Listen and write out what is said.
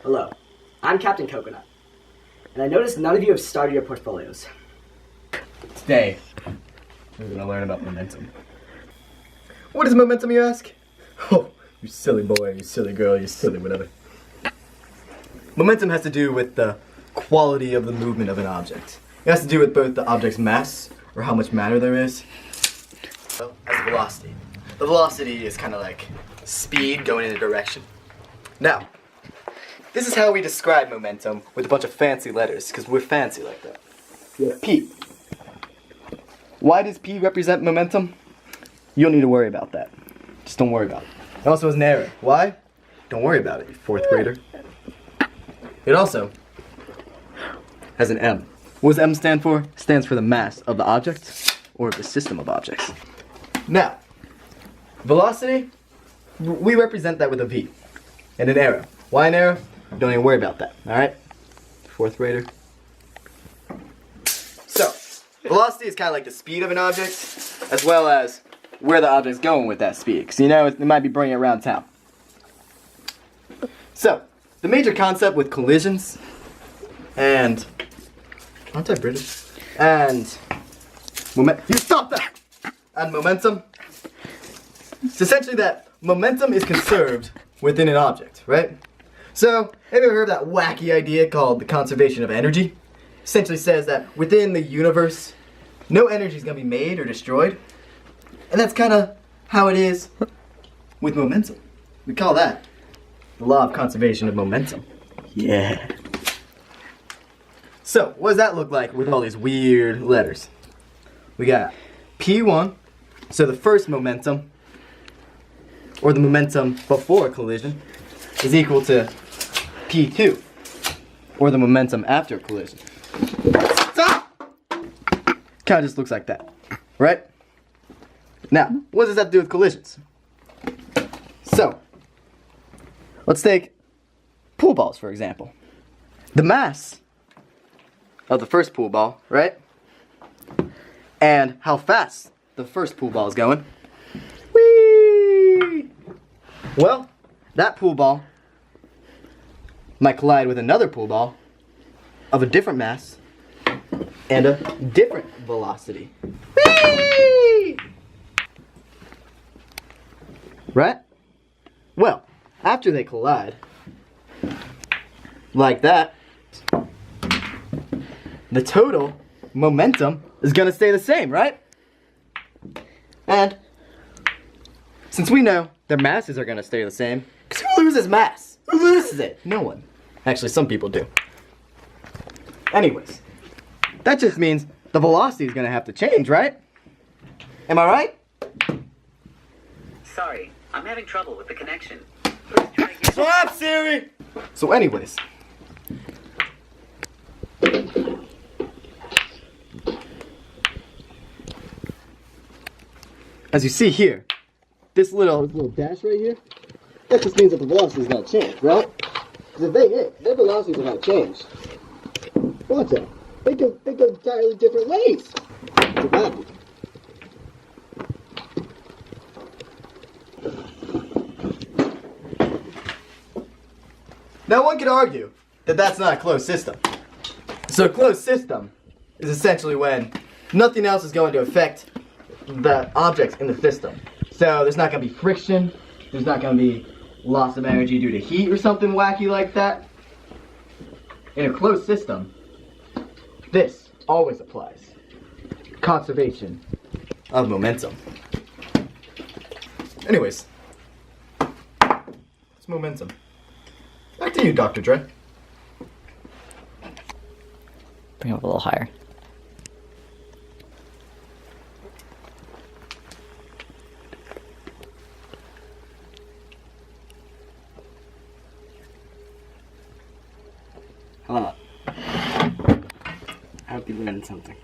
Hello, I'm Captain Coconut, and I noticed none of you have started your portfolios. Today, we're going to learn about momentum. What is momentum, you ask? Oh, you silly boy, you silly girl, you silly whatever. Momentum has to do with the quality of the movement of an object. It has to do with both the object's mass, or how much matter there is, as velocity. The velocity is kind of like speed going in a direction. Now, this is how we describe momentum with a bunch of fancy letters, because we're fancy like that. We have P. Why does P represent momentum? You don't need to worry about that. Just don't worry about it. It also has an arrow. Why? Don't worry about it, you fourth grader. It also has an M. What does M stand for? It stands for the mass of the object or of the system of objects. Now, velocity, we represent that with a V and an arrow. Why an arrow? Don't even worry about that, alright? Fourth grader. So, velocity is kind of like the speed of an object, as well as where the object's going with that speed. Because you know, it might be bringing it around town. So, the major concept with collisions, and, aren't I British? And, you stop that! And momentum. It's essentially that momentum is conserved within an object, right? So, have you ever heard of that wacky idea called the conservation of energy? Essentially says that within the universe, no energy is going to be made or destroyed. And that's kind of how it is with momentum. We call that the law of conservation of momentum. Yeah. So, what does that look like with all these weird letters? We got P1, so the first momentum, or the momentum before a collision, is equal to P2, or the momentum after a collision. Stop! Kind of just looks like that, right? Now, what does that do with collisions? So, let's take pool balls, for example. The mass of the first pool ball, right? And how fast the first pool ball is going. Whee! Well, that pool ball might collide with another pool ball of a different mass and a different velocity. Whee! Right? Well, after they collide, like that, the total momentum is going to stay the same, right? And since we know their masses are going to stay the same, because who loses mass? Who loses it? No one. Actually, some people do. Anyways, that just means the velocity is going to have to change, right? Am I right? Sorry, I'm having trouble with the connection. Please try again. Stop, Siri! So anyways, as you see here, this little dash right here, that just means that the velocity is going to change, right? Because if they hit, their velocities are going to change. Watch out. They go entirely different ways. It's bad. Now one could argue that that's not a closed system. So a closed system is essentially when nothing else is going to affect the objects in the system. So there's not going to be friction, there's not going to be loss of energy due to heat or something wacky like that. In a closed system, this always applies. Conservation of momentum. Anyways, it's momentum. Back to you, Dr. Dre. Bring it up a little higher. Hello. I hope you learned something.